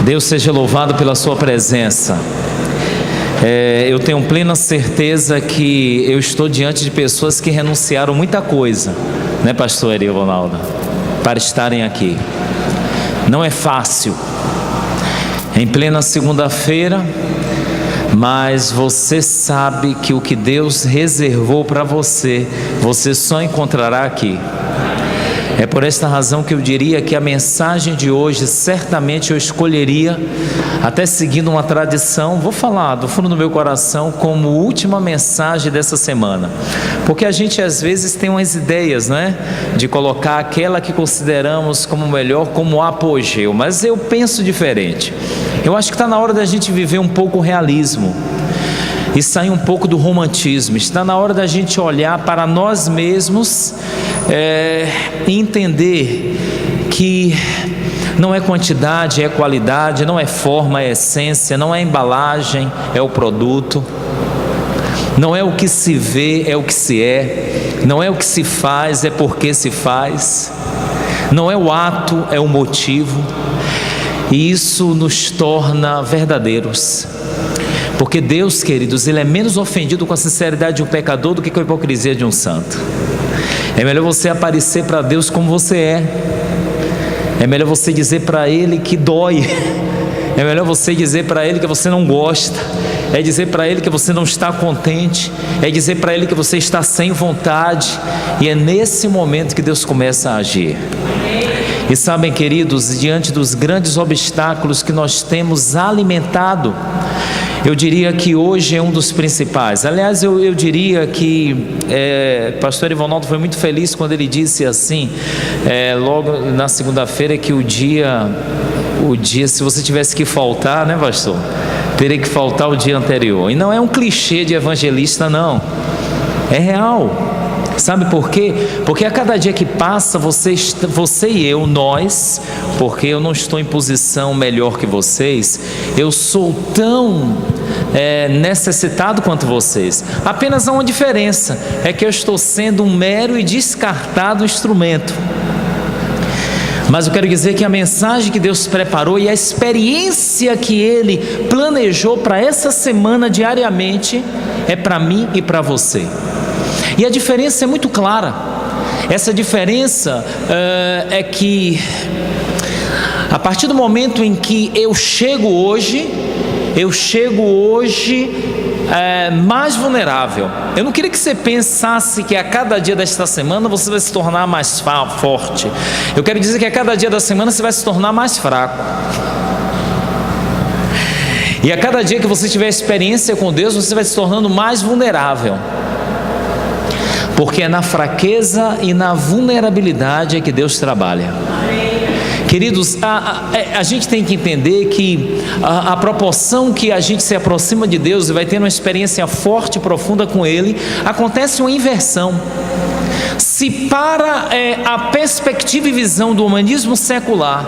Deus seja louvado pela sua presença. Eu tenho plena certeza que eu estou diante de pessoas que renunciaram muita coisa, né, pastor Eri Ronaldo, para estarem aqui. Não é fácil, em plena segunda-feira, mas você sabe que o que Deus reservou para você, você só encontrará aqui. É por esta razão que eu diria que a mensagem de hoje, certamente eu escolheria, até seguindo uma tradição, vou falar do fundo do meu coração, como última mensagem dessa semana. Porque a gente às vezes tem umas ideias, né? De colocar aquela que consideramos como melhor, como apogeu. Mas eu penso diferente. Eu acho que está na hora da gente viver um pouco o realismo e sair um pouco do romantismo. Está na hora da gente olhar para nós mesmos e entender que não é quantidade, é qualidade, não é forma, é essência, não é embalagem, é o produto, não é o que se vê, é o que se é, não é o que se faz, é porque se faz, não é o ato, é o motivo, e isso nos torna verdadeiros. Porque Deus, queridos, Ele é menos ofendido com a sinceridade de um pecador do que com a hipocrisia de um santo. É melhor você aparecer para Deus como você é. É melhor você dizer para Ele que dói. É melhor você dizer para Ele que você não gosta. É dizer para Ele que você não está contente. É dizer para Ele que você está sem vontade. E é nesse momento que Deus começa a agir. E sabem, queridos, diante dos grandes obstáculos que nós temos alimentado, eu diria que hoje é um dos principais. Aliás, eu diria que pastor Ivonaldo foi muito feliz quando ele disse assim, logo na segunda-feira, que o dia, se você tivesse que faltar, né, pastor? Teria que faltar o dia anterior. E não é um clichê de evangelista, não. É real. Sabe por quê? Porque a cada dia que passa, você e eu, nós, porque eu não estou em posição melhor que vocês, eu sou tão necessitado quanto vocês. Apenas há uma diferença, é que eu estou sendo um mero e descartado instrumento. Mas eu quero dizer que a mensagem que Deus preparou e a experiência que Ele planejou para essa semana diariamente é para mim e para você. E a diferença é muito clara. Essa diferença é que a partir do momento em que eu chego hoje mais vulnerável. Eu não queria que você pensasse que a cada dia desta semana você vai se tornar mais forte. Eu quero dizer que a cada dia da semana você vai se tornar mais fraco. E a cada dia que você tiver experiência com Deus, você vai se tornando mais vulnerável. Porque é na fraqueza e na vulnerabilidade que Deus trabalha. Queridos, a gente tem que entender que a proporção que a gente se aproxima de Deus e vai ter uma experiência forte e profunda com Ele, acontece uma inversão. Se para a perspectiva e visão do humanismo secular,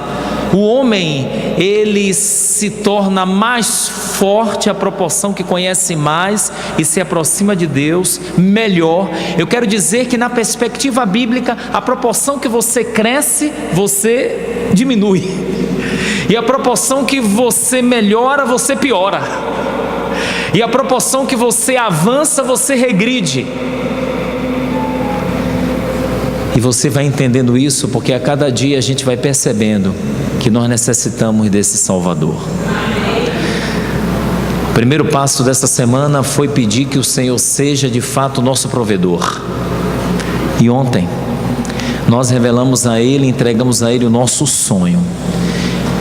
o homem, ele se torna mais forte à proporção que conhece mais e se aproxima de Deus melhor. Eu quero dizer que na perspectiva bíblica, a proporção que você cresce, você diminui. E a proporção que você melhora, você piora. E a proporção que você avança, você regride. E você vai entendendo isso porque a cada dia a gente vai percebendo que nós necessitamos desse Salvador. O primeiro passo dessa semana foi pedir que o Senhor seja de fato o nosso provedor. E ontem nós revelamos a Ele, entregamos a Ele o nosso sonho.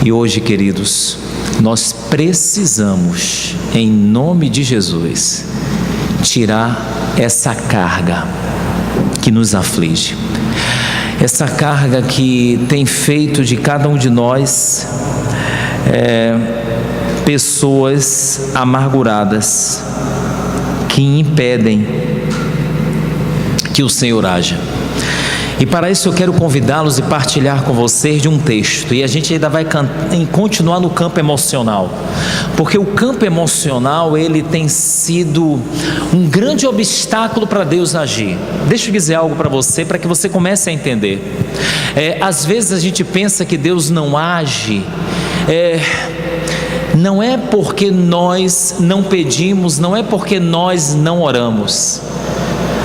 E hoje, queridos, nós precisamos, em nome de Jesus, tirar essa carga que nos aflige. Essa carga que tem feito de cada um de nós pessoas amarguradas, que impedem que o Senhor haja. E para isso eu quero convidá-los e partilhar com vocês de um texto. E a gente ainda vai continuar no campo emocional. Porque o campo emocional, ele tem sido um grande obstáculo para Deus agir. Deixa eu dizer algo para você, para que você comece a entender. Às vezes a gente pensa que Deus não age Não é porque nós não pedimos, não é porque nós não oramos.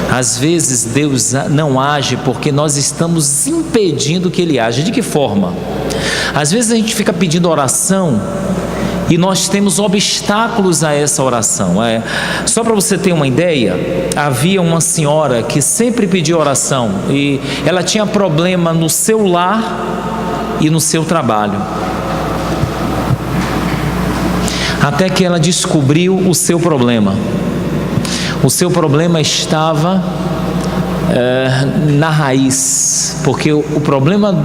Às vezes Deus não age porque nós estamos impedindo que Ele age. De que forma? Às vezes a gente fica pedindo oração e nós temos obstáculos a essa oração. Só para você ter uma ideia, havia uma senhora que sempre pedia oração e ela tinha problema no seu lar e no seu trabalho. Até que ela descobriu o seu problema. O seu problema estava na raiz, porque o problema,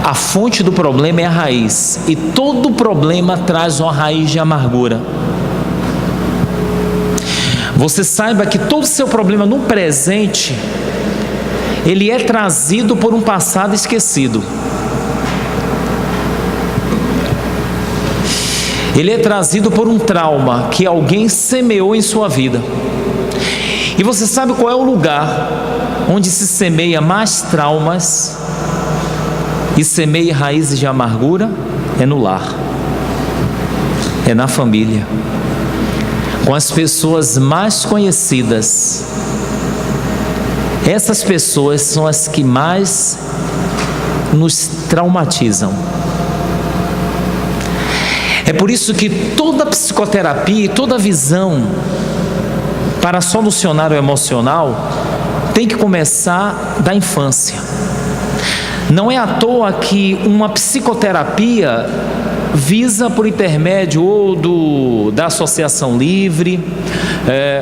a fonte do problema é a raiz, e todo problema traz uma raiz de amargura. Você saiba que todo o seu problema no presente, ele é trazido por um passado esquecido. Ele é trazido por um trauma que alguém semeou em sua vida. E você sabe qual é o lugar onde se semeia mais traumas e semeia raízes de amargura? É no lar, é na família, com as pessoas mais conhecidas. Essas pessoas são as que mais nos traumatizam. É por isso que toda psicoterapia e toda visão para solucionar o emocional tem que começar da infância. Não é à toa que uma psicoterapia visa, por intermédio ou da associação livre,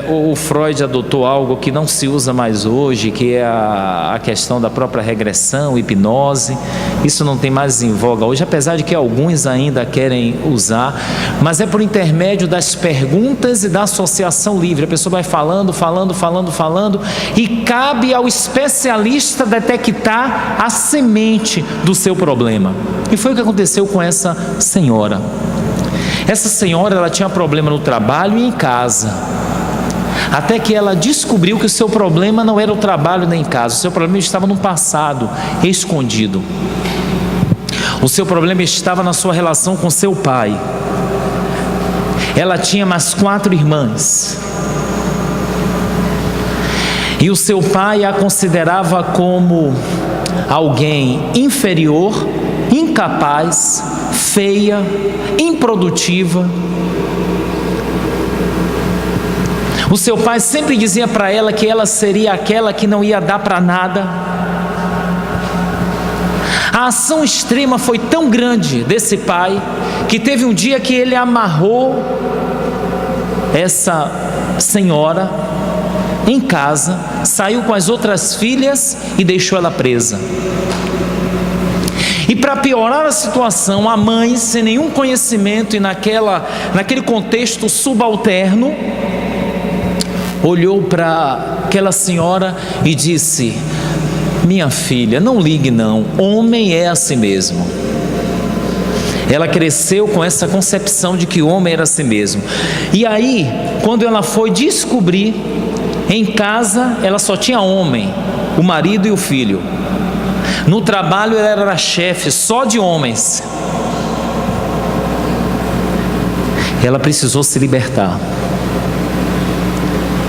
o Freud adotou algo que não se usa mais hoje, que é a questão da própria regressão, hipnose. Isso não tem mais em voga hoje, apesar de que alguns ainda querem usar, mas é por intermédio das perguntas e da associação livre. A pessoa vai falando, e cabe ao especialista detectar a semente do seu problema. E foi o que aconteceu com essa senhora. Essa senhora, ela tinha problema no trabalho e em casa, até que ela descobriu que o seu problema não era o trabalho nem em casa. O seu problema estava no passado, escondido. O seu problema estava na sua relação com seu pai. Ela tinha mais 4 irmãs. E o seu pai a considerava como alguém inferior, incapaz, feia, improdutiva. O seu pai sempre dizia para ela que ela seria aquela que não ia dar para nada. A ação extrema foi tão grande desse pai, que teve um dia que ele amarrou essa senhora em casa, saiu com as outras filhas e deixou ela presa. E para piorar a situação, a mãe, sem nenhum conhecimento e naquele contexto subalterno, olhou para aquela senhora e disse: minha filha, não ligue não, homem é assim mesmo. Ela cresceu com essa concepção de que homem era assim mesmo. E aí, quando ela foi descobrir, em casa ela só tinha homem, o marido e o filho. No trabalho ela era chefe só de homens. Ela precisou se libertar.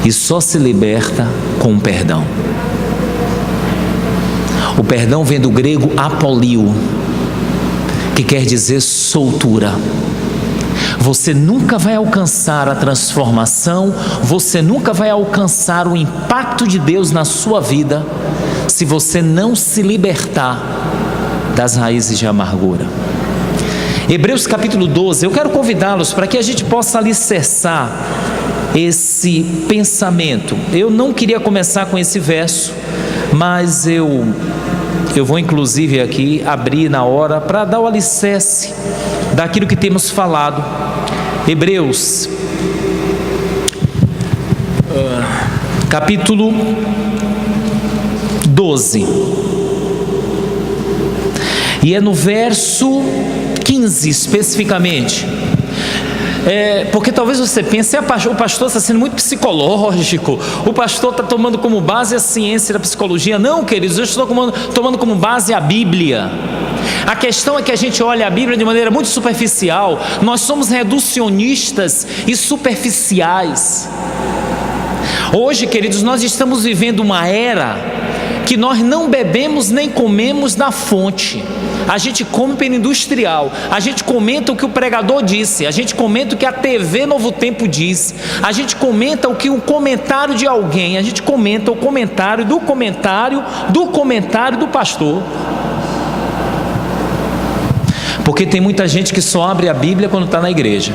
E só se liberta com o perdão. O perdão vem do grego apolio, que quer dizer soltura. Você nunca vai alcançar a transformação, você nunca vai alcançar o impacto de Deus na sua vida, se você não se libertar das raízes de amargura. Hebreus capítulo 12, eu quero convidá-los para que a gente possa alicerçar esse pensamento. Eu não queria começar com esse verso, mas eu vou inclusive aqui abrir na hora para dar o alicerce daquilo que temos falado. Hebreus capítulo 12, e é no verso 15 especificamente. Porque talvez você pense: o pastor está sendo muito psicológico, o pastor está tomando como base a ciência da psicologia. Não, queridos, eu estou tomando como base a Bíblia. A questão é que a gente olha a Bíblia de maneira muito superficial. Nós somos reducionistas e superficiais. Hoje, queridos, nós estamos vivendo uma era que nós não bebemos nem comemos da fonte. A gente come pelo industrial, a gente comenta o que o pregador disse, a gente comenta o que a TV Novo Tempo disse, a gente comenta o que o comentário de alguém, a gente comenta o comentário do pastor. Porque tem muita gente que só abre a Bíblia quando está na igreja.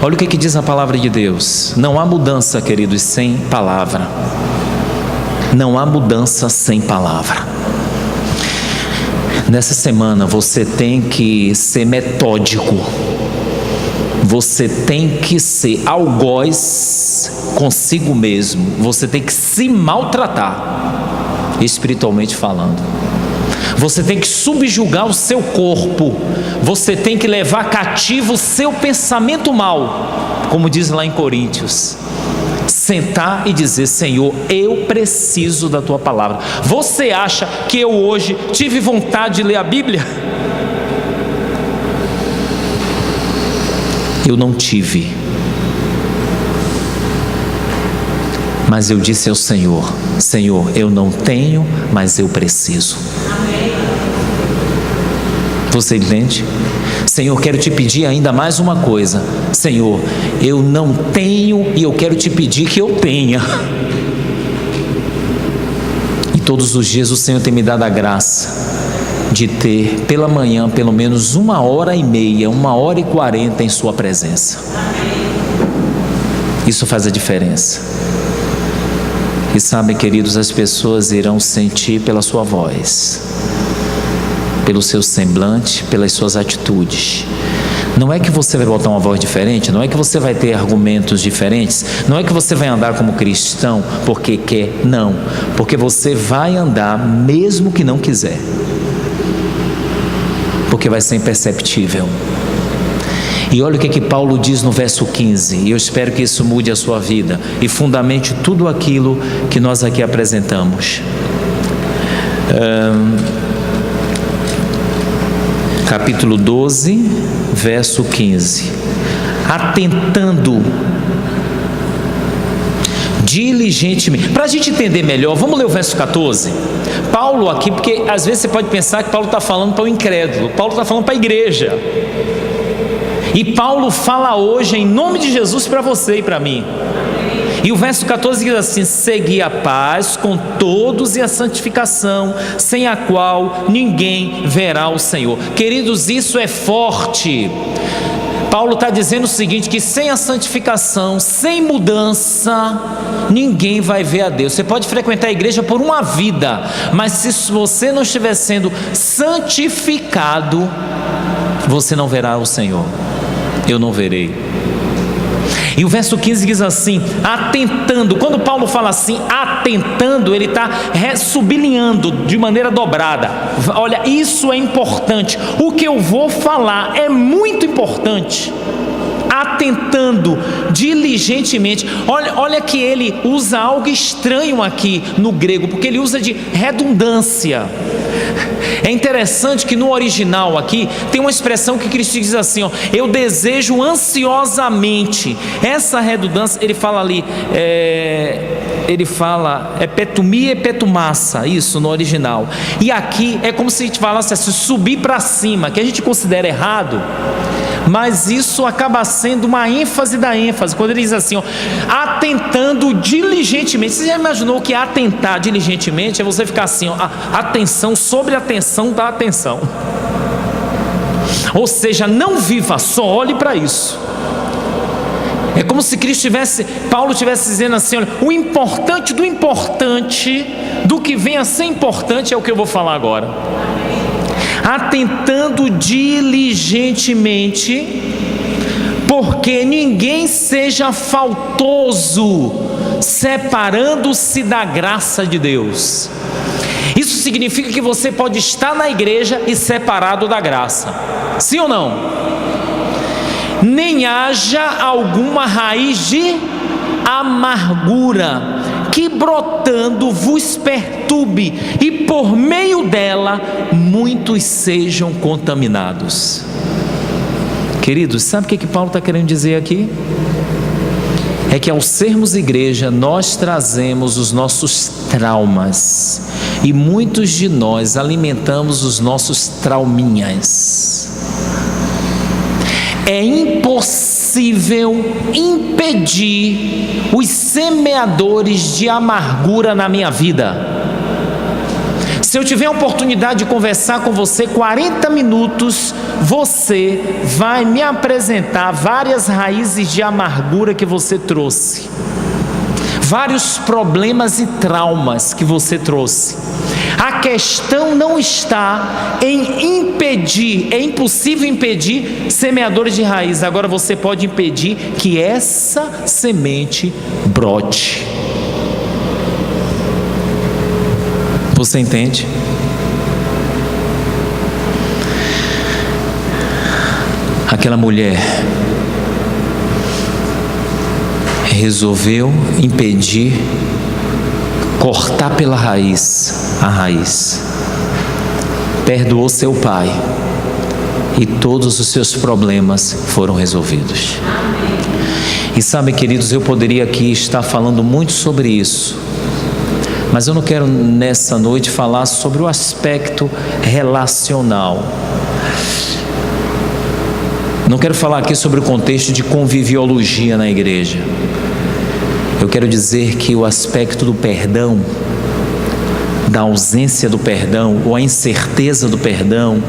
Olha o que diz a palavra de Deus. Não há mudança, queridos, sem palavra. Não há mudança sem palavra. Nessa semana você tem que ser metódico. Você tem que ser algoz consigo mesmo. Você tem que se maltratar, espiritualmente falando. Você tem que subjugar o seu corpo. Você tem que levar cativo o seu pensamento mal, como diz lá em Coríntios. Sentar e dizer: Senhor, eu preciso da tua palavra. Você acha que eu hoje tive vontade de ler a Bíblia? Eu não tive. Mas eu disse ao Senhor: Senhor, eu não tenho, mas eu preciso. Você entende? Senhor, quero te pedir ainda mais uma coisa. Senhor, eu não tenho e eu quero te pedir que eu tenha. E todos os dias o Senhor tem me dado a graça de ter pela manhã pelo menos 1h30, 1h40 em sua presença. Isso faz a diferença. E sabem, queridos, as pessoas irão sentir pela sua voz, pelo seu semblante, pelas suas atitudes. Não é que você vai botar uma voz diferente, não é que você vai ter argumentos diferentes, não é que você vai andar como cristão porque quer, não, porque você vai andar mesmo que não quiser, porque vai ser imperceptível. E olha o que Paulo diz no verso 15, e eu espero que isso mude a sua vida e fundamente tudo aquilo que nós aqui apresentamos. Capítulo 12, verso 15. Atentando diligentemente. Para a gente entender melhor, vamos ler o verso 14. Paulo aqui, porque às vezes você pode pensar que Paulo está falando para o incrédulo. Paulo está falando para a igreja. E Paulo fala hoje em nome de Jesus para você e para mim. E o verso 14 diz assim: segui a paz com todos e a santificação, sem a qual ninguém verá o Senhor. Queridos, isso é forte. Paulo está dizendo o seguinte, que sem a santificação, sem mudança, ninguém vai ver a Deus. Você pode frequentar a igreja por uma vida, mas se você não estiver sendo santificado, você não verá o Senhor. Eu não verei. E o verso 15 diz assim: atentando. Quando Paulo fala assim, atentando, ele está sublinhando de maneira dobrada. Olha, isso é importante. O que eu vou falar é muito importante. Atentando diligentemente. Olha que ele usa algo estranho aqui no grego, porque ele usa de redundância. É interessante que no original aqui tem uma expressão que Cristo diz assim, ó: eu desejo ansiosamente. Essa redundância, ele fala ali, petumia e petumassa, isso no original. E aqui é como se a gente falasse assim, subir para cima, que a gente considera errado, mas isso acaba sendo uma ênfase da ênfase, quando ele diz assim, ó, atentando diligentemente. Você já imaginou que atentar diligentemente é você ficar assim, ó, atenção sobre a atenção da atenção? Ou seja, não viva, só olhe para isso. É como se Paulo estivesse dizendo assim, olha, o importante do importante, do que vem a ser importante é o que eu vou falar agora. Atentando diligentemente, porque ninguém seja faltoso, separando-se da graça de Deus. Isso significa que você pode estar na igreja e separado da graça, sim ou não? Nem haja alguma raiz de amargura que brotando vos perturbe, e por meio dela muitos sejam contaminados. Queridos, sabe o que Paulo está querendo dizer aqui? É que ao sermos igreja, nós trazemos os nossos traumas, e muitos de nós alimentamos os nossos trauminhas. É impossível impedir os semeadores de amargura na minha vida. Se eu tiver a oportunidade de conversar com você 40 minutos, você vai me apresentar várias raízes de amargura que você trouxe, vários problemas e traumas que você trouxe. A questão não está em impedir, é impossível impedir semeadores de raiz. Agora você pode impedir que essa semente brote. Você entende? Aquela mulher resolveu impedir, cortar pela raiz, a raiz. Perdoou seu pai e todos os seus problemas foram resolvidos. E sabe, queridos, eu poderia aqui estar falando muito sobre isso, mas eu não quero nessa noite falar sobre o aspecto relacional. Não quero falar aqui sobre o contexto de conviviologia na igreja. Eu quero dizer que o aspecto do perdão, da ausência do perdão, ou a incerteza do perdão,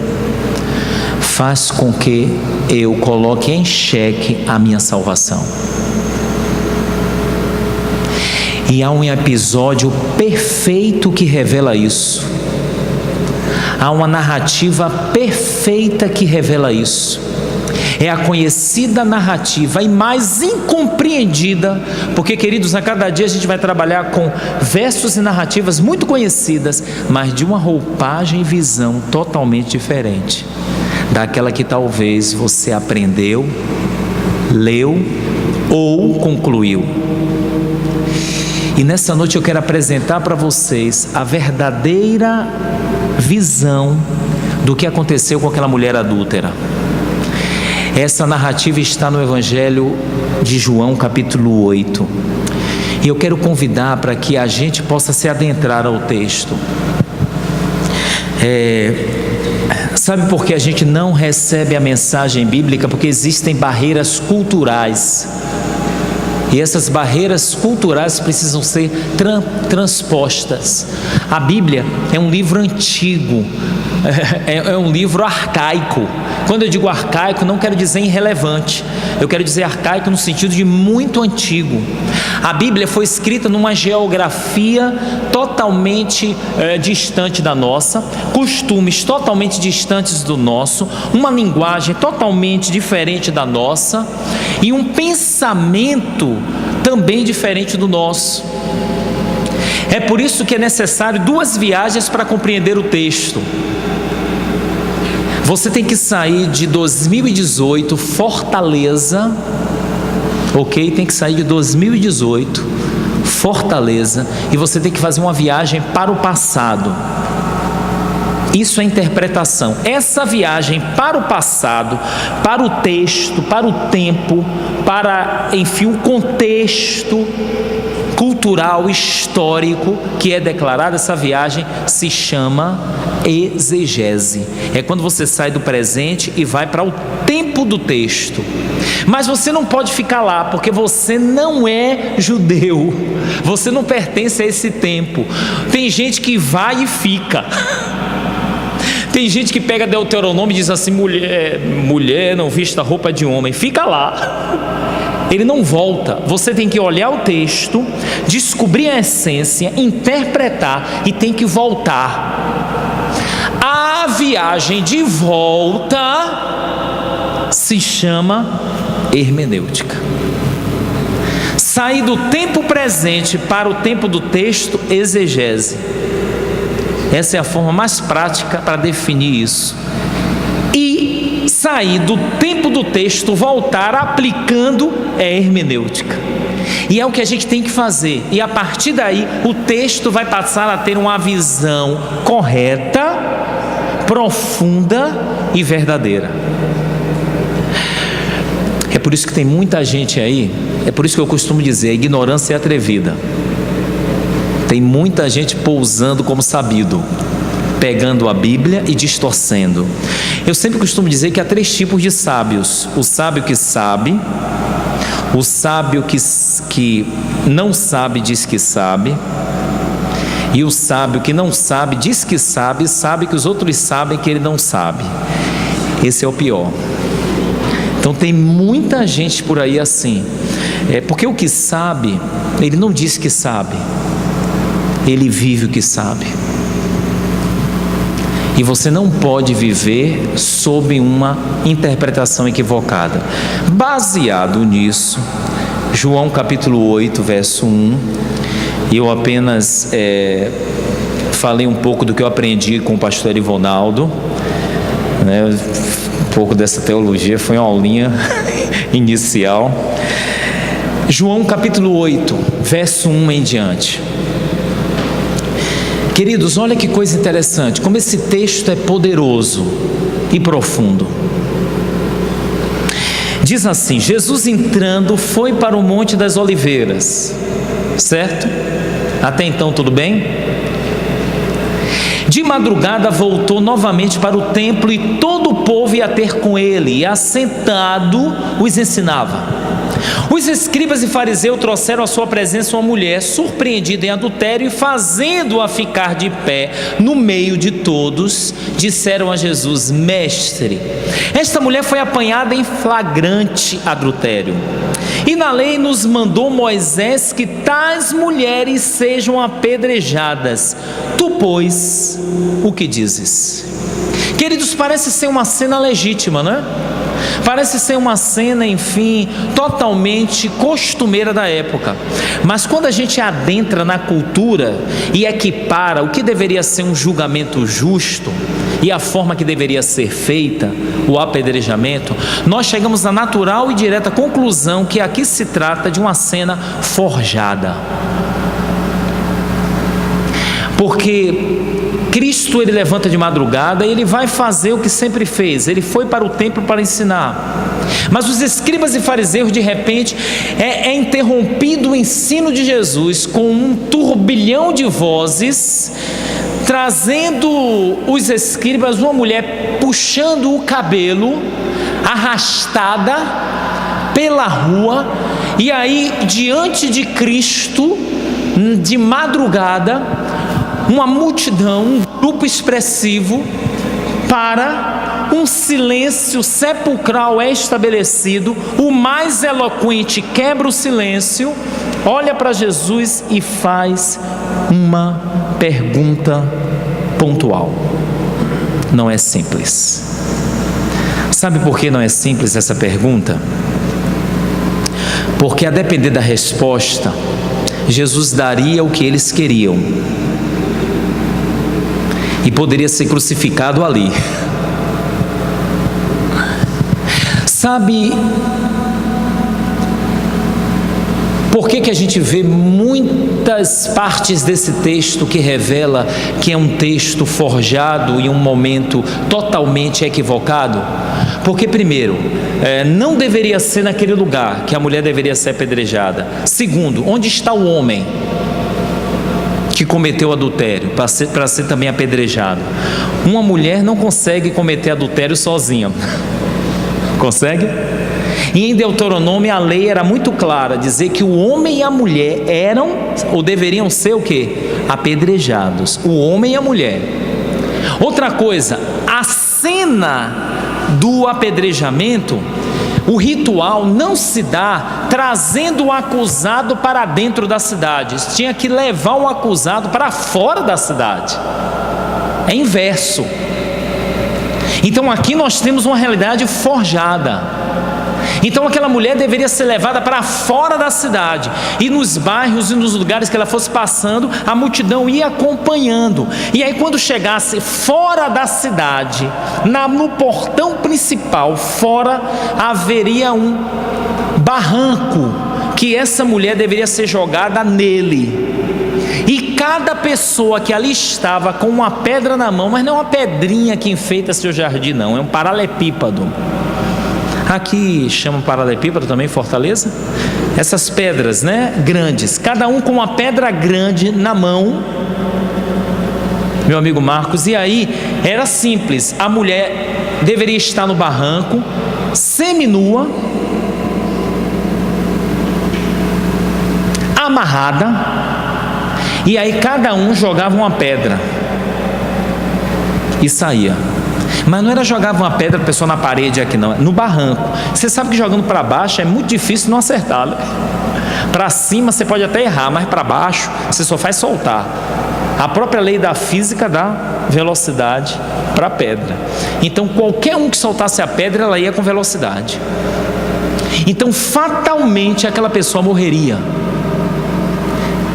faz com que eu coloque em xeque a minha salvação. E há um episódio perfeito que revela isso. Há uma narrativa perfeita que revela isso. É a conhecida narrativa e mais incompreendida, porque, queridos, a cada dia a gente vai trabalhar com versos e narrativas muito conhecidas, mas de uma roupagem e visão totalmente diferente daquela que talvez você aprendeu, leu ou concluiu. E nessa noite eu quero apresentar para vocês a verdadeira visão do que aconteceu com aquela mulher adúltera. Essa narrativa está no Evangelho de João, capítulo 8. E eu quero convidar para que a gente possa se adentrar ao texto. Sabe por que a gente não recebe a mensagem bíblica? Porque existem barreiras culturais. E essas barreiras culturais precisam ser transpostas. A Bíblia é um livro antigo, é um livro arcaico. Quando eu digo arcaico, não quero dizer irrelevante, eu quero dizer arcaico no sentido de muito antigo. A Bíblia foi escrita numa geografia totalmente distante da nossa, costumes totalmente distantes do nosso, uma linguagem totalmente diferente da nossa e um pensamento também diferente do nosso. É por isso que é necessário 2 viagens para compreender o texto. Você tem que sair de 2018, Fortaleza, ok? Tem que sair de 2018, Fortaleza, e você tem que fazer uma viagem para o passado. Isso é interpretação. Essa viagem para o passado, para o texto, para o tempo, para, enfim, o contexto cultural, histórico que é declarado, essa viagem se chama exegese. É quando você sai do presente e vai para o tempo do texto. Mas você não pode ficar lá, porque você não é judeu, você não pertence a esse tempo. Tem gente que vai e fica. Tem gente que pega Deuteronômio e diz assim: mulher não vista roupa de homem, fica lá. Ele não volta. Você tem que olhar o texto, descobrir a essência, interpretar e tem que voltar. A viagem de volta se chama hermenêutica. Sair do tempo presente para o tempo do texto, exegese. Essa é a forma mais prática para definir isso. E sair do tempo do texto, voltar aplicando é hermenêutica. E é o que a gente tem que fazer. E a partir daí, o texto vai passar a ter uma visão correta, profunda e verdadeira. É por isso que tem muita gente aí, é por isso que eu costumo dizer, a ignorância é atrevida. Tem muita gente pousando como sabido, pegando a Bíblia e distorcendo. Eu sempre costumo dizer que há 3 tipos de sábios: o sábio que sabe, o sábio que não sabe diz que sabe, e o sábio que não sabe diz que sabe, sabe que os outros sabem que ele não sabe. Esse é o pior. Então tem muita gente por aí assim, porque o que sabe, ele não diz que sabe, ele vive o que sabe. E você não pode viver sob uma interpretação equivocada. Baseado nisso, João capítulo 8, verso 1, eu apenas falei um pouco do que eu aprendi com o pastor Erivonaldo, né? Um pouco dessa teologia, foi uma aulinha inicial. João capítulo 8, verso 1 em diante. Queridos, olha que coisa interessante, como esse texto é poderoso e profundo. Diz assim: Jesus entrando foi para o Monte das Oliveiras, certo? Até então tudo bem? De madrugada voltou novamente para o templo e todo o povo ia ter com ele, e assentado os ensinava. Os escribas e fariseus trouxeram à sua presença uma mulher surpreendida em adultério, e fazendo-a ficar de pé no meio de todos, disseram a Jesus: Mestre, esta mulher foi apanhada em flagrante adultério, e na lei nos mandou Moisés que tais mulheres sejam apedrejadas. Tu, pois, o que dizes? Queridos, parece ser uma cena legítima, não é? Parece ser uma cena, enfim, totalmente costumeira da época. Mas quando a gente adentra na cultura e equipara o que deveria ser um julgamento justo e a forma que deveria ser feita, o apedrejamento, nós chegamos à natural e direta conclusão que aqui se trata de uma cena forjada. Porque Cristo, ele levanta de madrugada e ele vai fazer o que sempre fez. Ele foi para o templo para ensinar. Mas os escribas e fariseus, de repente, é interrompido o ensino de Jesus com um turbilhão de vozes, trazendo os escribas uma mulher puxando o cabelo, arrastada pela rua, e aí diante de Cristo, de madrugada, uma multidão, um grupo expressivo, para um silêncio sepulcral é estabelecido. O mais eloquente quebra o silêncio, olha para Jesus e faz uma pergunta pontual. Não é simples. Sabe por que não é simples essa pergunta? Porque a depender da resposta, Jesus daria o que eles queriam e poderia ser crucificado ali. Sabe por que a gente vê muitas partes desse texto que revela que é um texto forjado em um momento totalmente equivocado? Porque primeiro, não deveria ser naquele lugar que a mulher deveria ser apedrejada. Segundo, onde está o homem que cometeu adultério para ser também apedrejado? Uma mulher não consegue cometer adultério sozinha. Consegue? E em Deuteronômio a lei era muito clara, dizer que o homem e a mulher eram ou deveriam ser o quê? Apedrejados. O homem e a mulher. Outra coisa, a cena do apedrejamento, o ritual não se dá trazendo o acusado para dentro da cidade. Tinha que levar o acusado para fora da cidade. É inverso. Então aqui nós temos uma realidade forjada. Então aquela mulher deveria ser levada para fora da cidade, e nos bairros e nos lugares que ela fosse passando, a multidão ia acompanhando. E aí quando chegasse fora da cidade, no portão principal, fora, haveria um barranco, que essa mulher deveria ser jogada nele. E cada pessoa que ali estava com uma pedra na mão, mas não uma pedrinha que enfeita seu jardim, não, é um paralelepípedo. Aqui chama paralelepípedo também, Fortaleza. Essas pedras, né, grandes, cada um com uma pedra grande na mão, meu amigo Marcos. E aí era simples, a mulher deveria estar no barranco, seminua, amarrada, e aí cada um jogava uma pedra e saía. Mas não era jogar uma pedra, a pessoa na parede aqui não, no barranco. Você sabe que jogando para baixo é muito difícil não acertar, né? Para cima você pode até errar, mas para baixo você só faz soltar. A própria lei da física dá velocidade para a pedra. Então qualquer um que soltasse a pedra, ela ia com velocidade. Então fatalmente aquela pessoa morreria.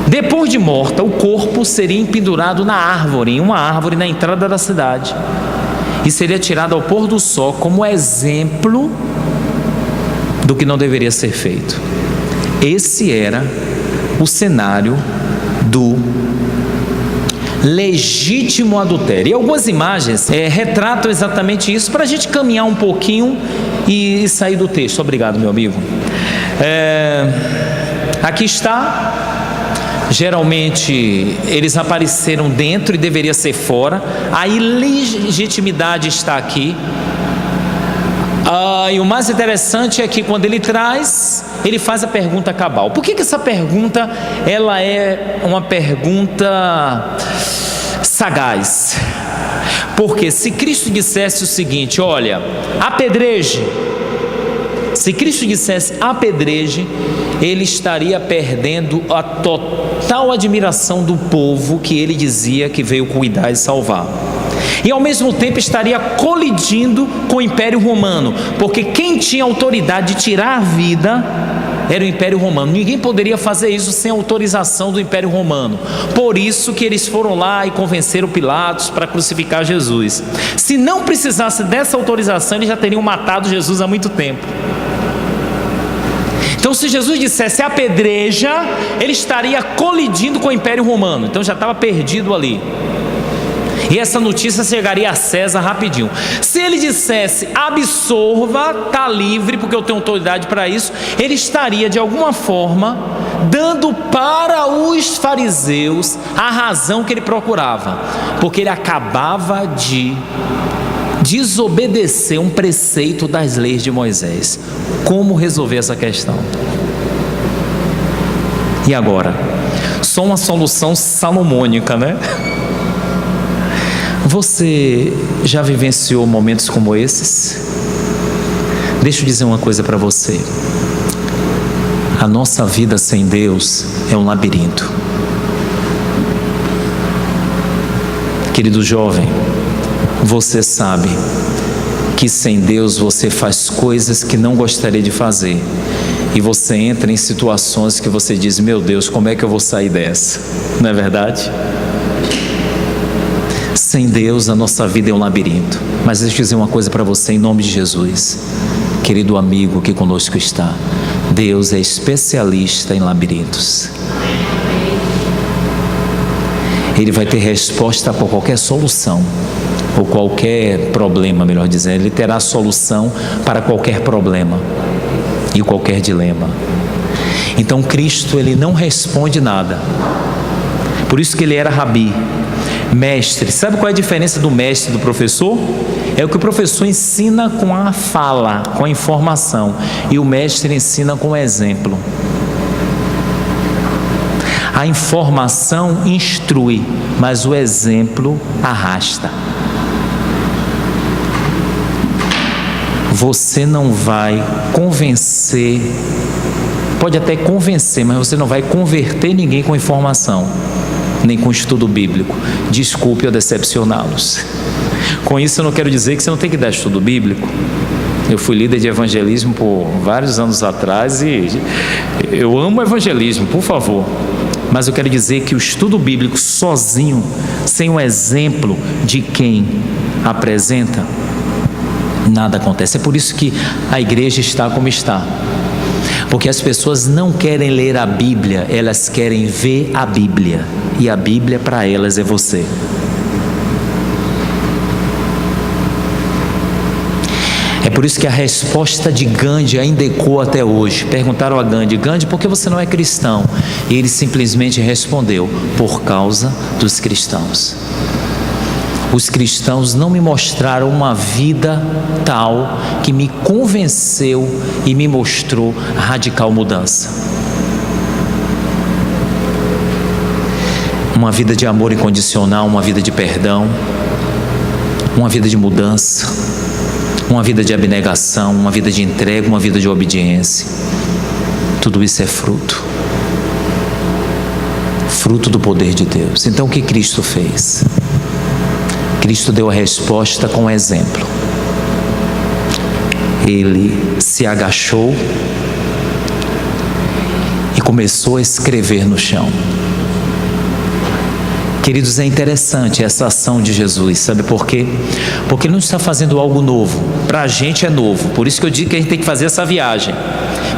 Depois de morta, o corpo seria empendurado na árvore, em uma árvore na entrada da cidade, e seria tirado ao pôr do sol como exemplo do que não deveria ser feito. Esse era o cenário do legítimo adultério. E algumas imagens retratam exatamente isso, para a gente caminhar um pouquinho e sair do texto. Obrigado, meu amigo. Aqui está. Geralmente eles apareceram dentro e deveria ser fora. A ilegitimidade está aqui. E o mais interessante é que quando ele traz, ele faz a pergunta cabal. Por que essa pergunta ela é uma pergunta sagaz? Porque se Cristo dissesse o seguinte: olha, apedreje. Se Cristo dissesse apedreje, ele estaria perdendo a total admiração do povo que ele dizia que veio cuidar e salvar. E ao mesmo tempo estaria colidindo com o Império Romano, porque quem tinha autoridade de tirar a vida era o Império Romano. Ninguém poderia fazer isso sem autorização do Império Romano. Por isso que eles foram lá e convenceram Pilatos para crucificar Jesus. Se não precisasse dessa autorização, eles já teriam matado Jesus há muito tempo. Então, se Jesus dissesse apedreja, ele estaria colidindo com o Império Romano. Então já estava perdido ali. E essa notícia chegaria a César rapidinho. Se ele dissesse absolva, está livre porque eu tenho autoridade para isso, ele estaria de alguma forma dando para os fariseus a razão que ele procurava, porque ele acabava de desobedecer um preceito das leis de Moisés. Como resolver essa questão? E agora? Só uma solução salomônica, né? Você já vivenciou momentos como esses? Deixa eu dizer uma coisa para você. A nossa vida sem Deus é um labirinto. Querido jovem, você sabe que sem Deus você faz coisas que não gostaria de fazer. E você entra em situações que você diz: meu Deus, como é que eu vou sair dessa? Não é verdade? Sem Deus a nossa vida é um labirinto. Mas deixa eu dizer uma coisa para você em nome de Jesus. Querido amigo que conosco está, Deus é especialista em labirintos. Ele vai ter resposta para qualquer solução, ou qualquer problema, melhor dizendo. Ele terá solução para qualquer problema e qualquer dilema. Então Cristo, ele não responde nada. Por isso que ele era rabi, mestre. Sabe qual é a diferença do mestre e do professor? É o que o professor ensina com a fala, com a informação, e o mestre ensina com o exemplo. A informação instrui, mas o exemplo arrasta. Você não vai convencer, pode até convencer, mas você não vai converter ninguém com informação, nem com estudo bíblico. Desculpe eu decepcioná-los. Com isso eu não quero dizer que você não tem que dar estudo bíblico. Eu fui líder de evangelismo por vários anos atrás e eu amo evangelismo, por favor. Mas eu quero dizer que o estudo bíblico sozinho, sem um exemplo de quem apresenta, nada acontece. É por isso que a igreja está como está. Porque as pessoas não querem ler a Bíblia, elas querem ver a Bíblia. E a Bíblia para elas é você. É por isso que a resposta de Gandhi ainda ecoa até hoje. Perguntaram a Gandhi: Gandhi, por que você não é cristão? E ele simplesmente respondeu: por causa dos cristãos. Os cristãos não me mostraram uma vida tal que me convenceu e me mostrou radical mudança. Uma vida de amor incondicional, uma vida de perdão, uma vida de mudança, uma vida de abnegação, uma vida de entrega, uma vida de obediência. Tudo isso é fruto do poder de Deus. Então o que Cristo fez? Cristo deu a resposta com um exemplo. Ele se agachou e começou a escrever no chão. Queridos, é interessante essa ação de Jesus, sabe por quê? Porque ele não está fazendo algo novo. Para a gente é novo, por isso que eu digo que a gente tem que fazer essa viagem.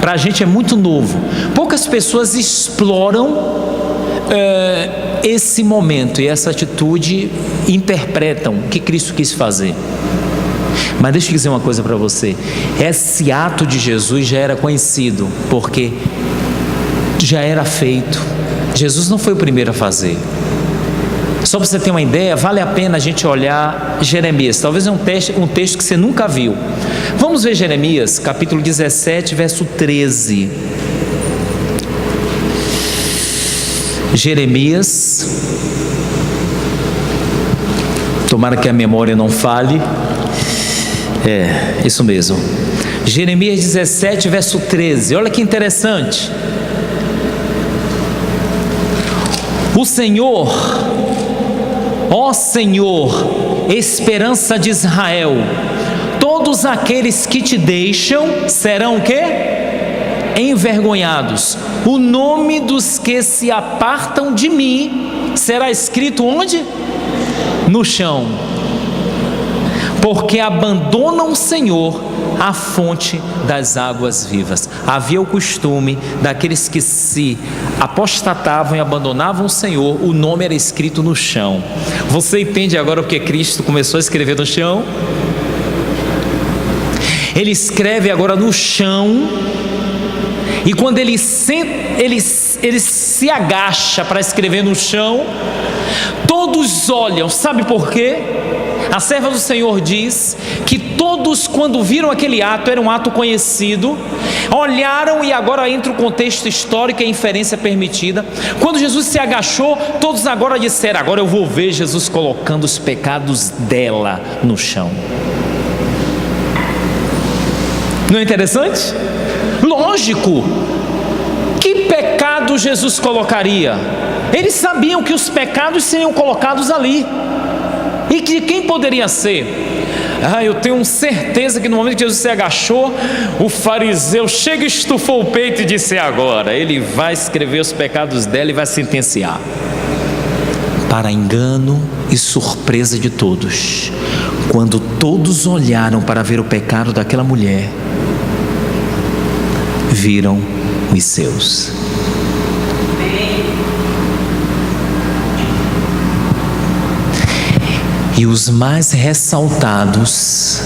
Para a gente é muito novo. Poucas pessoas exploram esse momento e essa atitude, interpretam o que Cristo quis fazer. Mas deixa eu dizer uma coisa para você: esse ato de Jesus já era conhecido, porque já era feito. Jesus não foi o primeiro a fazer. Só para você ter uma ideia, vale a pena a gente olhar Jeremias. Talvez é um texto que você nunca viu. Vamos ver Jeremias, capítulo 17, verso 13. Jeremias, tomara que a memória não falhe. Isso mesmo. Jeremias 17, verso 13. Olha que interessante. O Senhor, ó Senhor, esperança de Israel, todos aqueles que te deixam serão o quê? Envergonhados. O nome dos que se apartam de mim será escrito onde? No chão. Porque abandonam o Senhor, a fonte das águas vivas. Havia o costume daqueles que se apostatavam e abandonavam o Senhor, o nome era escrito no chão. Você entende agora porque Cristo começou a escrever no chão? Ele escreve agora no chão. E quando ele se agacha para escrever no chão, todos olham. Sabe por quê? A serva do Senhor diz que todos, quando viram aquele ato, era um ato conhecido, olharam, e agora entra o contexto histórico e a inferência permitida. Quando Jesus se agachou, todos agora disseram: agora eu vou ver Jesus colocando os pecados dela no chão. Não é interessante? Lógico. Que pecado Jesus colocaria? Eles sabiam que os pecados seriam colocados ali. E de quem poderia ser? Eu tenho certeza que no momento que Jesus se agachou, o fariseu chega, estufou o peito e disse: agora ele vai escrever os pecados dela e vai sentenciar. Para engano e surpresa de todos, quando todos olharam para ver o pecado daquela mulher, viram os seus. E os mais ressaltados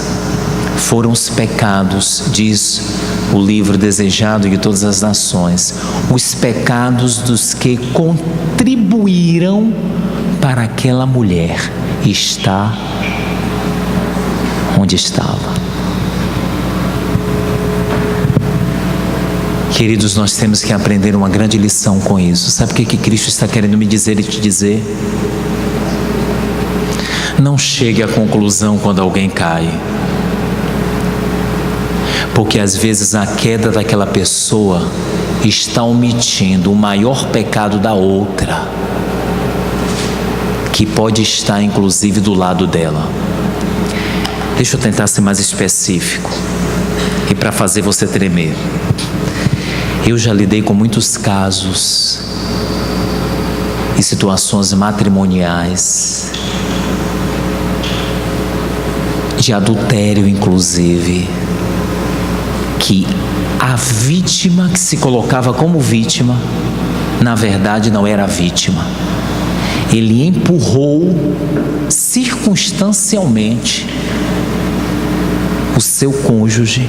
foram os pecados, diz o livro Desejado de Todas as Nações, os pecados dos que contribuíram para aquela mulher estar onde estava. Queridos, nós temos que aprender uma grande lição com isso. Sabe o que Cristo está querendo me dizer e te dizer? Não chegue à conclusão quando alguém cai, porque às vezes a queda daquela pessoa está omitindo o maior pecado da outra, que pode estar inclusive do lado dela. Deixa eu tentar ser mais específico. e para fazer você tremer. Eu já lidei com muitos casos e situações matrimoniais, de adultério inclusive, que a vítima que se colocava como vítima, na verdade não era vítima. Ele empurrou circunstancialmente o seu cônjuge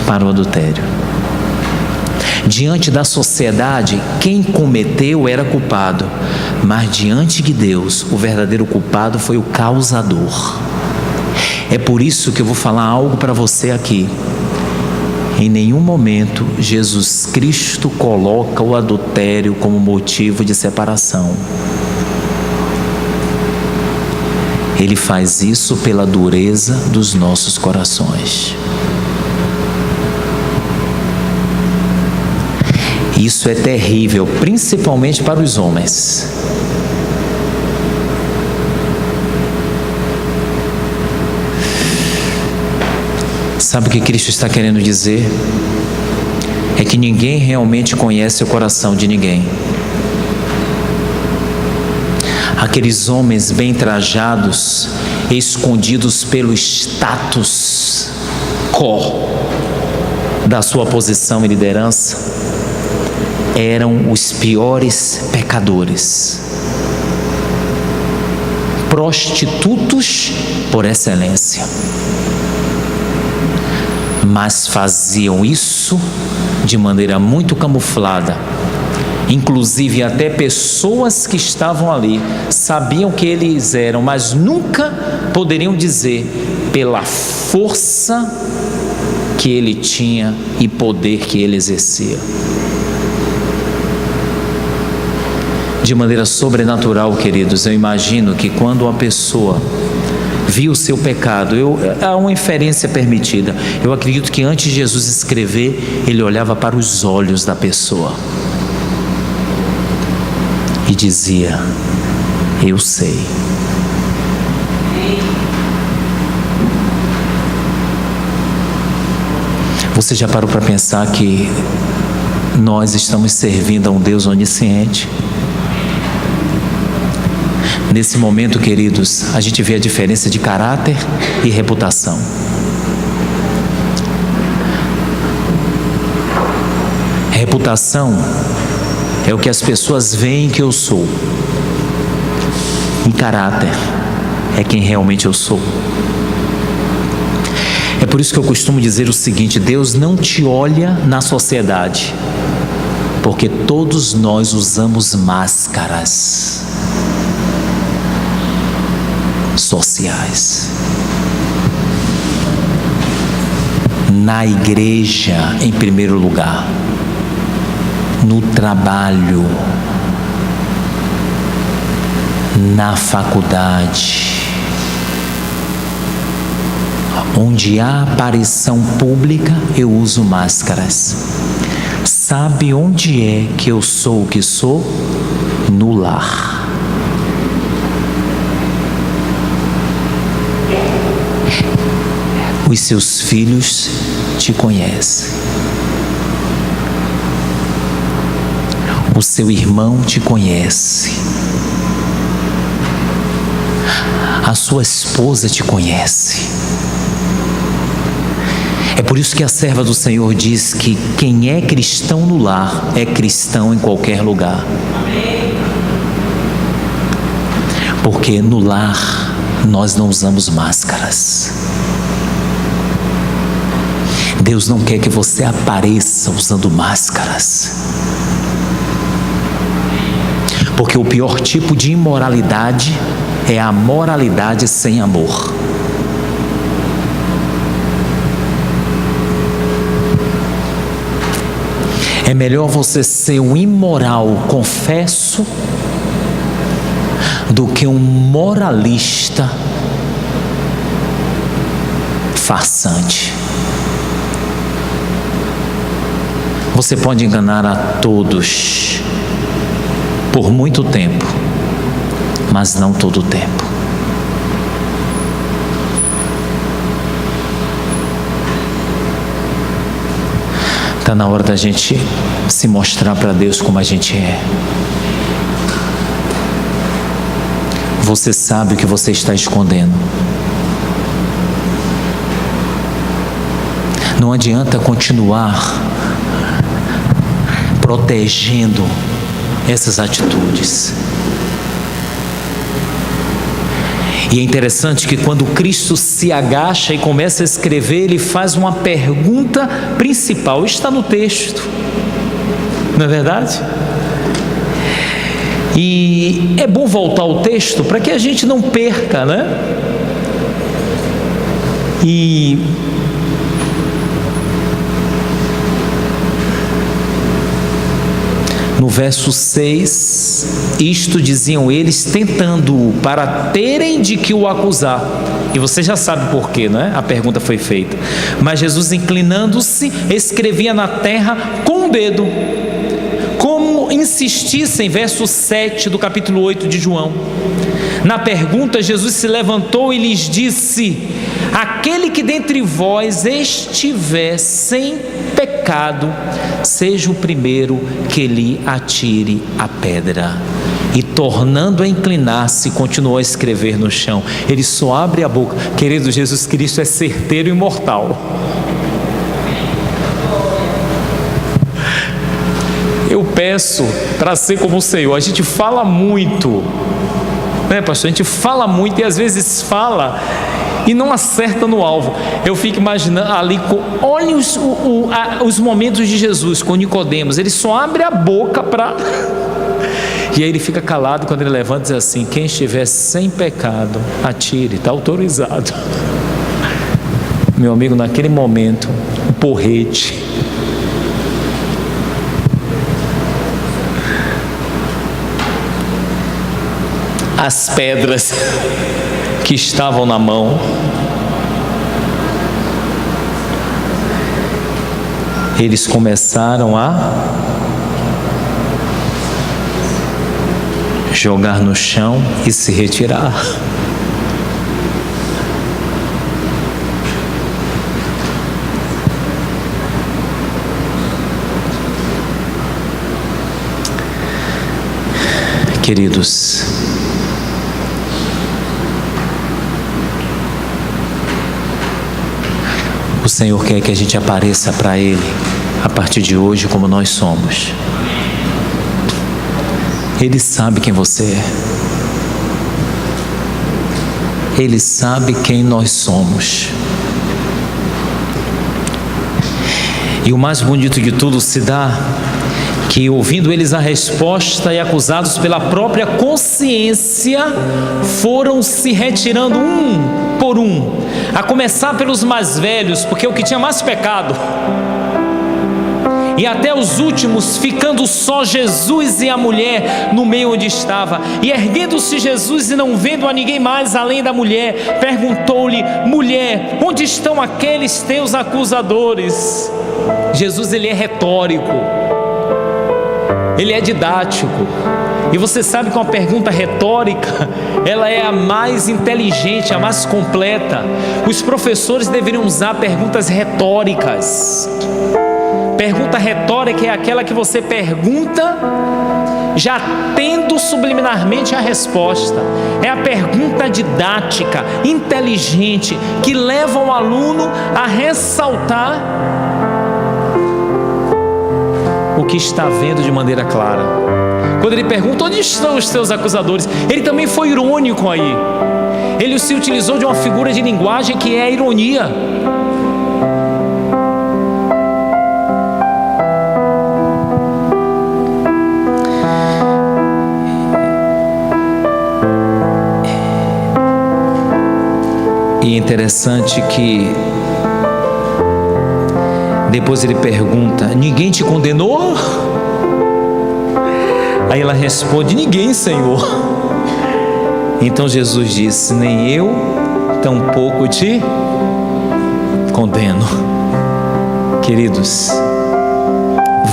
para o adultério. Diante da sociedade, quem cometeu era culpado, mas diante de Deus, o verdadeiro culpado foi o causador. É por isso que eu vou falar algo para você aqui. Em nenhum momento Jesus Cristo coloca o adultério como motivo de separação. Ele faz isso pela dureza dos nossos corações. Isso é terrível, principalmente para os homens. Sabe o que Cristo está querendo dizer? É que ninguém realmente conhece o coração de ninguém. Aqueles homens bem trajados, escondidos pelo status quo da sua posição e liderança, eram os piores pecadores, prostitutos por excelência, mas faziam isso de maneira muito camuflada. Inclusive até pessoas que estavam ali sabiam que eles eram, mas nunca poderiam dizer pela força que ele tinha e poder que ele exercia. De maneira sobrenatural, queridos, eu imagino que quando uma pessoa viu o seu pecado, há uma inferência permitida. Eu acredito que antes de Jesus escrever, ele olhava para os olhos da pessoa e dizia: eu sei. Você já parou para pensar que nós estamos servindo a um Deus onisciente? Nesse momento, queridos, a gente vê a diferença de caráter e reputação. Reputação é o que as pessoas veem que eu sou. E caráter é quem realmente eu sou. É por isso que eu costumo dizer o seguinte: Deus não te olha na sociedade, porque todos nós usamos máscaras sociais. Na igreja, em primeiro lugar, no trabalho, na faculdade, onde há aparição pública, eu uso máscaras. Sabe onde é que eu sou o que sou? No lar. Os seus filhos te conhecem. O seu irmão te conhece. A sua esposa te conhece. É por isso que a serva do Senhor diz que quem é cristão no lar é cristão em qualquer lugar. Porque no lar nós não usamos máscaras. Deus não quer que você apareça usando máscaras. Porque o pior tipo de imoralidade é a moralidade sem amor. É melhor você ser um imoral, confesso, do que um moralista farsante. Você pode enganar a todos por muito tempo, mas não todo o tempo. Está na hora da gente se mostrar para Deus como a gente é. Você sabe o que você está escondendo. Não adianta continuar protegendo essas atitudes. E é interessante que quando Cristo se agacha e começa a escrever, ele faz uma pergunta principal. Está no texto, não é verdade? E é bom voltar ao texto para que a gente não perca, né? E no verso 6, isto diziam eles, tentando-o, para terem de que o acusar. E você já sabe por quê, não é? A pergunta foi feita. Mas Jesus, inclinando-se, escrevia na terra com o dedo, como insistissem, verso 7 do capítulo 8 de João. Na pergunta, Jesus se levantou e lhes disse: aquele que dentre vós estiver sem pecado, seja o primeiro que lhe atire a pedra. E tornando a inclinar-se, continuou a escrever no chão. Ele só abre a boca. Querido, Jesus Cristo é certeiro e imortal. Eu peço para ser como o Senhor. A gente fala muito, né, pastor? A gente fala muito e às vezes fala e não acerta no alvo. Eu fico imaginando ali, olhem os momentos de Jesus com Nicodemos. Ele só abre a boca para... E aí ele fica calado quando ele levanta e diz assim: quem estiver sem pecado, atire, está autorizado. Meu amigo, naquele momento, um porrete. As pedras que estavam na mão, eles começaram a jogar no chão e se retirar. Queridos, o Senhor quer que a gente apareça para Ele a partir de hoje como nós somos. Ele sabe quem você é. Ele sabe quem nós somos. E o mais bonito de tudo se dá que, ouvindo eles a resposta e acusados pela própria consciência, foram se retirando um por um, a começar pelos mais velhos, porque o que tinha mais pecado, e até os últimos, ficando só Jesus e a mulher no meio onde estava. E erguendo-se Jesus e não vendo a ninguém mais além da mulher, perguntou-lhe: mulher, onde estão aqueles teus acusadores? Jesus, ele é retórico, ele é didático. E você sabe que uma pergunta retórica, ela é a mais inteligente, a mais completa. Os professores deveriam usar perguntas retóricas. Pergunta retórica é aquela que você pergunta já tendo subliminarmente a resposta. É a pergunta didática, inteligente, que leva o aluno a ressaltar o que está vendo de maneira clara. Quando ele pergunta: onde estão os teus acusadores? Ele também foi irônico aí. Ele se utilizou de uma figura de linguagem que é a ironia. E é interessante que depois ele pergunta: ninguém te condenou? Aí ela responde: ninguém, Senhor. Então Jesus disse: nem eu tampouco te condeno. Queridos,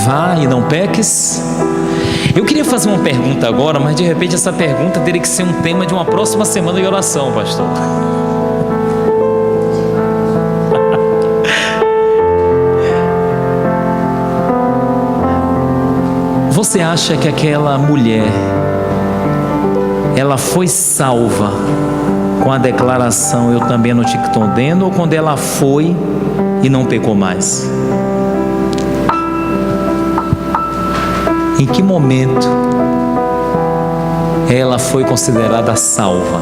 vá e não peques. Eu queria fazer uma pergunta agora, mas de repente essa pergunta teria que ser um tema de uma próxima semana de oração, pastor. você acha que aquela mulher, ela foi salva com a declaração "eu também não te condeno", ou quando ela foi e não pecou mais? Em que momento ela foi considerada salva?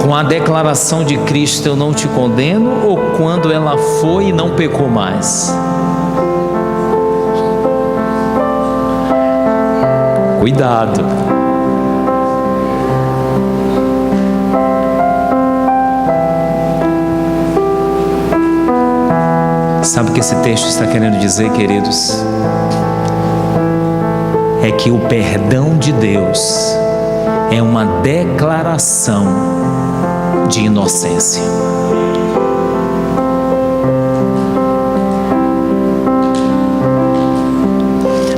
Com a declaração de Cristo "eu não te condeno", ou quando ela foi e não pecou mais? Cuidado. Sabe o que esse texto está querendo dizer, queridos? É que o perdão de Deus é uma declaração de inocência.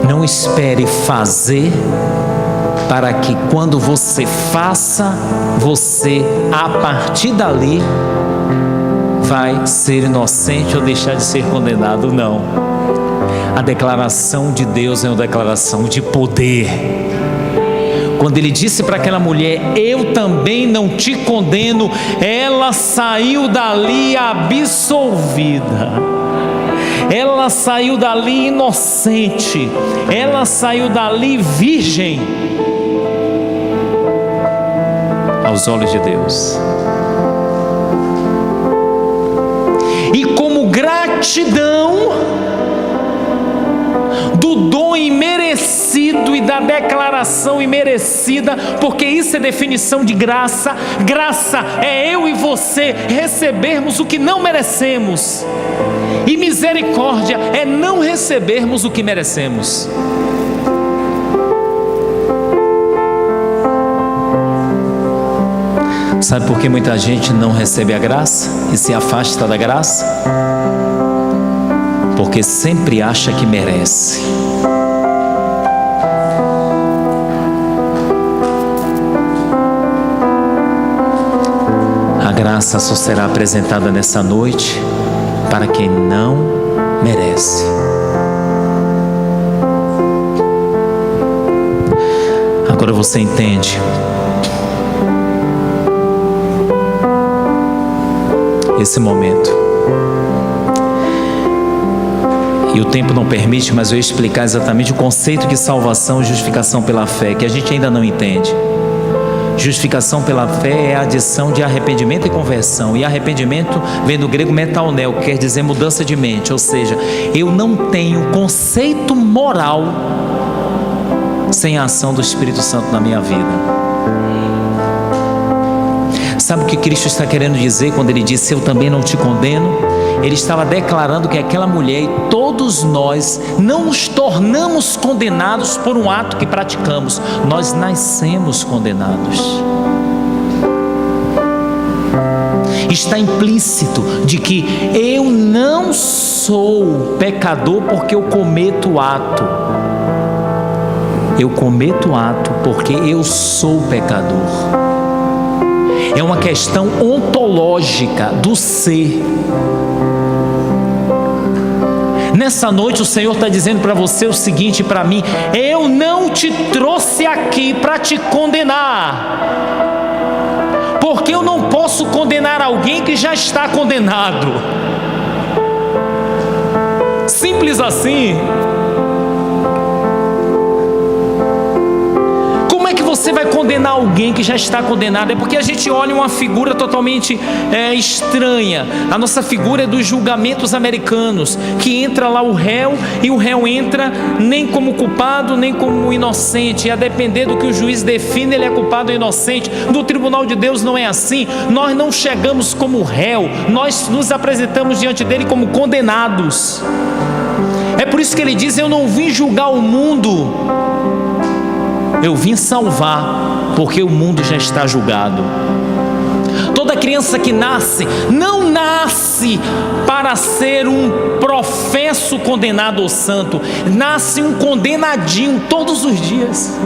Não espere fazer para que quando você faça, você a partir dali vai ser inocente ou deixar de ser condenado. Não. A declaração de Deus é uma declaração de poder. Quando ele disse para aquela mulher "eu também não te condeno", ela saiu dali absolvida. Ela saiu dali inocente. Ela saiu dali virgem aos olhos de Deus. E como gratidão do dom imerecido e da declaração imerecida, porque isso é definição de graça. Graça é eu e você recebermos o que não merecemos, e misericórdia é não recebermos o que merecemos. Sabe por que muita gente não recebe a graça e se afasta da graça? Porque sempre acha que merece. A graça só será apresentada nessa noite para quem não merece. Agora você entende esse momento. E o tempo não permite, mas eu ia explicar exatamente o conceito de salvação e justificação pela fé, que a gente ainda não entende. Justificação pela fé é a adição de arrependimento e conversão. E arrependimento vem do grego metalneo, que quer dizer mudança de mente. Ou seja, eu não tenho conceito moral sem a ação do Espírito Santo na minha vida. Sabe o que Cristo está querendo dizer quando ele disse "eu também não te condeno"? Ele estava declarando que aquela mulher e todos nós não nos tornamos condenados por um ato que praticamos. Nós nascemos condenados. Está implícito de que eu não sou pecador porque eu cometo ato. Eu cometo ato porque eu sou pecador. É uma questão ontológica do ser. Nessa noite o Senhor está dizendo para você o seguinte, para mim: eu não te trouxe aqui para te condenar, porque eu não posso condenar alguém que já está condenado. Simples assim. Você vai condenar alguém que já está condenado? É porque a gente olha uma figura totalmente estranha. A nossa figura é dos julgamentos americanos, que entra lá o réu, e o réu entra nem como culpado, nem como inocente, e a depender do que o juiz define, ele é culpado ou inocente. No tribunal de Deus não é assim. Nós não chegamos como réu, nós nos apresentamos diante dele como condenados. É por isso que ele diz: eu não vim julgar o mundo, eu vim salvar, porque o mundo já está julgado. Toda criança que nasce, não nasce para ser um professo condenado ou santo. Nasce um condenadinho todos os dias.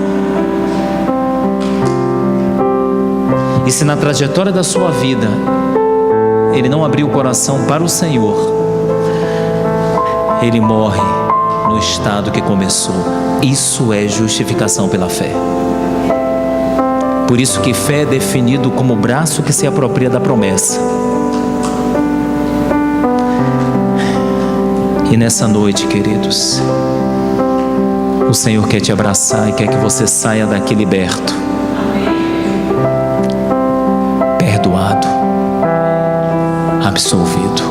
E se na trajetória da sua vida ele não abrir o coração para o Senhor, ele morre no estado que começou. Isso é justificação pela fé. Por isso que fé é definido como o braço que se apropria da promessa. E nessa noite, queridos, o Senhor quer te abraçar e quer que você saia daqui liberto, perdoado, absolvido.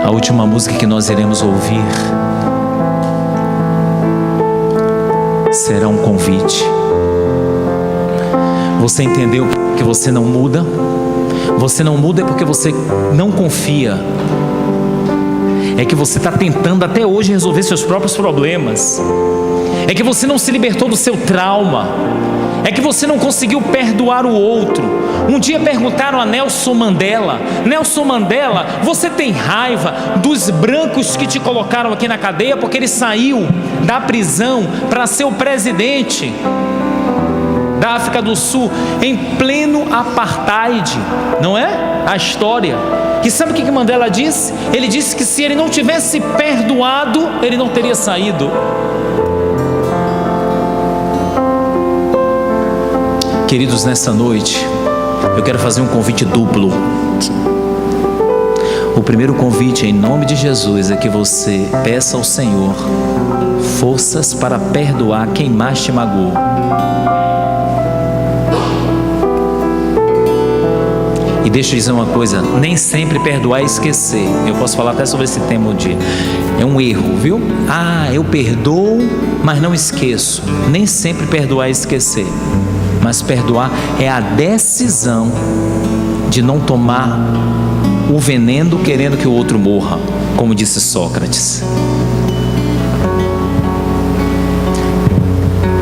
A última música que nós iremos ouvir será um convite. Você entendeu que você não muda? Você não muda é porque você não confia. É que você está tentando até hoje resolver seus próprios problemas. É que você não se libertou do seu trauma. É que você não conseguiu perdoar o outro. Um dia perguntaram a Nelson Mandela: Nelson Mandela, você tem raiva dos brancos que te colocaram aqui na cadeia porque ele saiu da prisão para ser o presidente da África do Sul em pleno apartheid? Não é? A história. E sabe o que Mandela disse? Ele disse que se ele não tivesse perdoado, ele não teria saído. Queridos, nessa noite eu quero fazer um convite duplo. O primeiro convite, em nome de Jesus, é que você peça ao Senhor forças para perdoar quem mais te magoou. E deixa eu dizer uma coisa: nem sempre perdoar é esquecer. Eu posso falar até sobre esse tema um dia. É um erro, viu? Eu perdoo, mas não esqueço. Nem sempre perdoar é esquecer. Mas perdoar é a decisão de não tomar o veneno querendo que o outro morra, como disse Sócrates.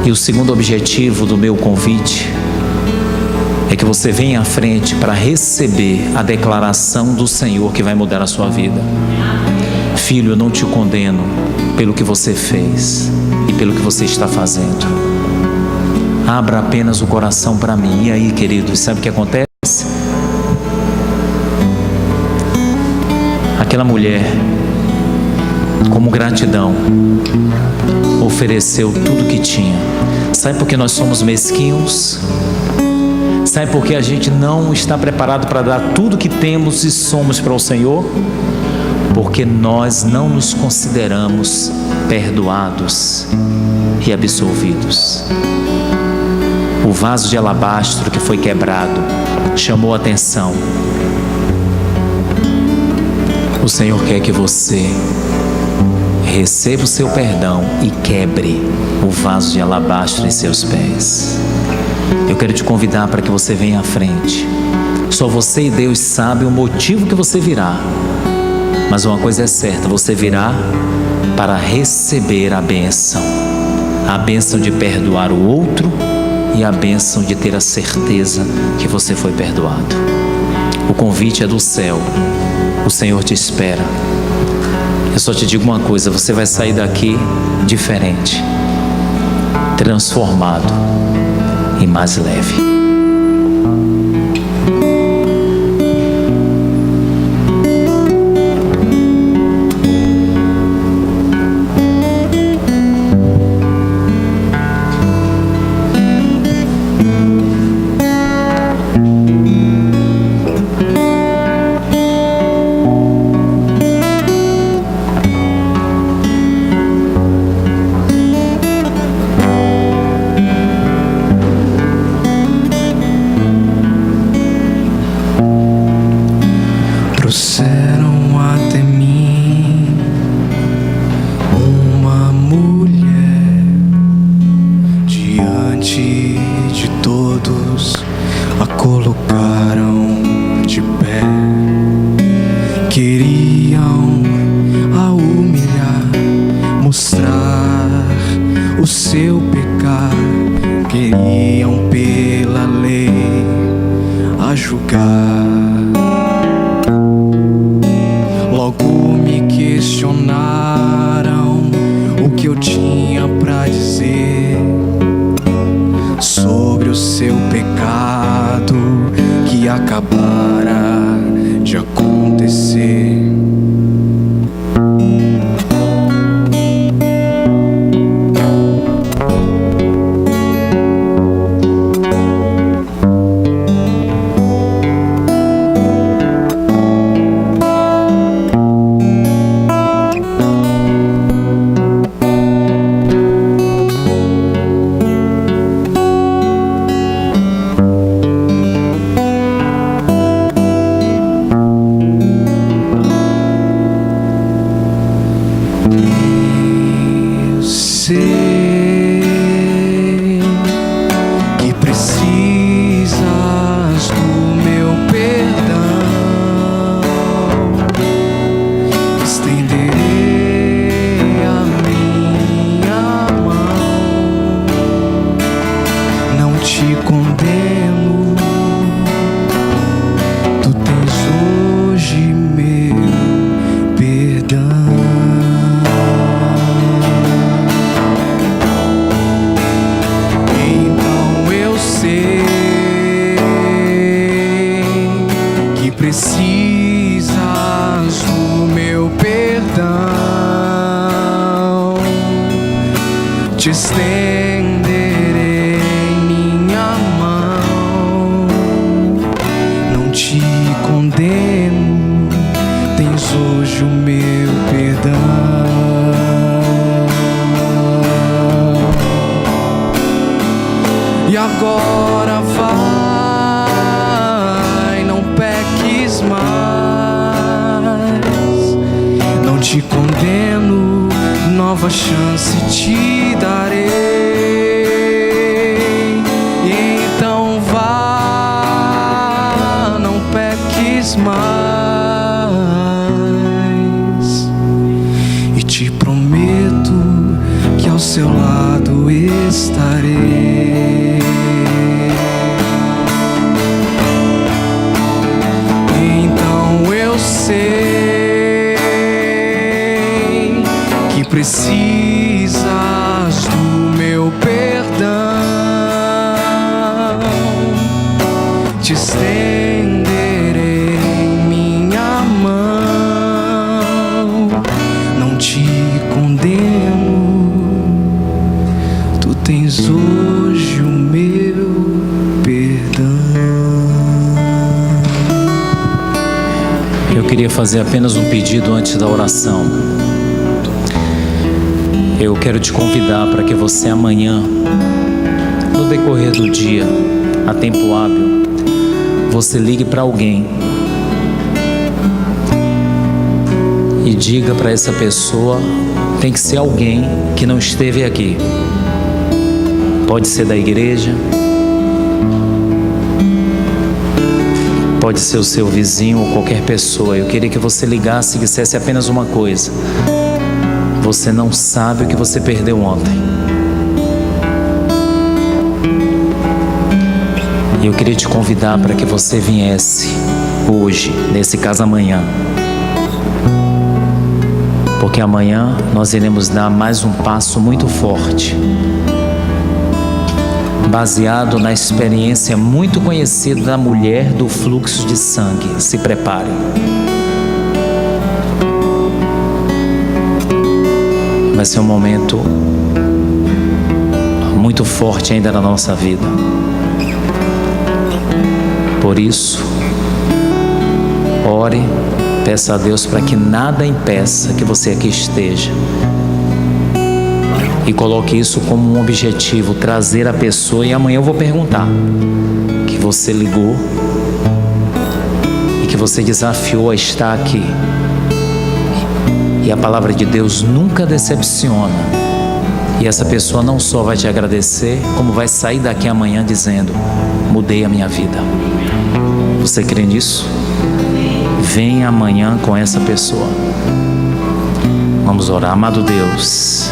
E o segundo objetivo do meu convite é que você venha à frente para receber a declaração do Senhor que vai mudar a sua vida. Filho, eu não te condeno pelo que você fez e pelo que você está fazendo. Abra apenas o coração para mim. E aí, queridos, sabe o que acontece? Aquela mulher, como gratidão, ofereceu tudo que tinha. Sabe por que nós somos mesquinhos? Sabe por que a gente não está preparado para dar tudo que temos e somos para o Senhor? Porque nós não nos consideramos perdoados e absolvidos. O vaso de alabastro que foi quebrado chamou a atenção. O Senhor quer que você receba o seu perdão e quebre o vaso de alabastro em seus pés. Eu quero te convidar para que você venha à frente. Só você e Deus sabem o motivo que você virá. Mas uma coisa é certa: você virá para receber a bênção de perdoar o outro e a bênção de ter a certeza que você foi perdoado. O convite é do céu. O Senhor te espera. Eu só te digo uma coisa: você vai sair daqui diferente, transformado e mais leve. Trouxeram até mim uma mulher, diante de todos a colocaram de pé. Queriam a humilhar, mostrar o seu pecado. Queriam pela lei a julgar. do meu perdão, te estenderei minha mão. Não te condeno, tens hoje o meu perdão. E agora vai, não peques mais. Não te condeno, nova chance te darei. Então vá, não peques mais. E te prometo que ao seu lado estarei. Então eu sei que precisas do meu perdão, te estenderei minha mão. Não te condeno, tu tens hoje o meu perdão. Eu queria fazer apenas um pedido antes da oração. Eu quero te convidar para que você amanhã, no decorrer do dia, a tempo hábil, você ligue para alguém e diga para essa pessoa, tem que ser alguém que não esteve aqui. Pode ser da igreja, pode ser o seu vizinho ou qualquer pessoa. Eu queria que você ligasse e dissesse apenas uma coisa: você não sabe o que você perdeu ontem. E eu queria te convidar para que você viesse hoje, nesse caso amanhã, porque amanhã nós iremos dar mais um passo muito forte, baseado na experiência muito conhecida da mulher do fluxo de sangue. Se prepare. Vai ser um momento muito forte ainda na nossa vida. Por isso, ore, peça a Deus para que nada impeça que você aqui esteja. E coloque isso como um objetivo, trazer a pessoa. E amanhã eu vou perguntar que você ligou e que você desafiou a estar aqui. E a palavra de Deus nunca decepciona. E essa pessoa não só vai te agradecer, como vai sair daqui amanhã dizendo: mudei a minha vida. Você crê nisso? Venha amanhã com essa pessoa. Vamos orar. Amado Deus,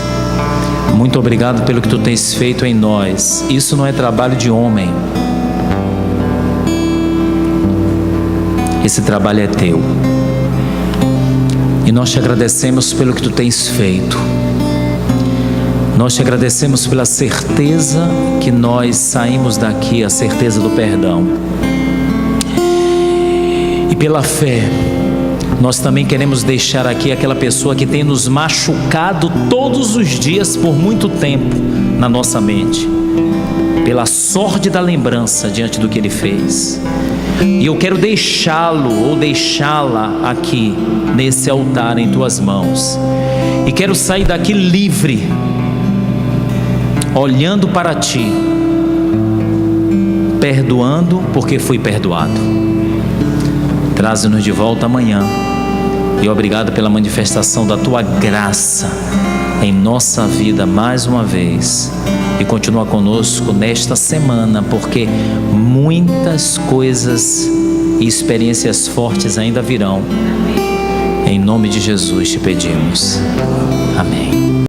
muito obrigado pelo que tu tens feito em nós. Isso não é trabalho de homem. Esse trabalho é teu. E nós te agradecemos pelo que tu tens feito. Nós te agradecemos pela certeza que nós saímos daqui, a certeza do perdão. E pela fé, nós também queremos deixar aqui aquela pessoa que tem nos machucado todos os dias por muito tempo na nossa mente, pela sórdida lembrança diante do que ele fez. E eu quero deixá-lo ou deixá-la aqui nesse altar em tuas mãos. E quero sair daqui livre, olhando para ti, perdoando porque fui perdoado. Traze-nos de volta amanhã. E obrigado pela manifestação da tua graça em nossa vida mais uma vez. E continua conosco nesta semana, porque muitas coisas e experiências fortes ainda virão. Em nome de Jesus te pedimos. Amém.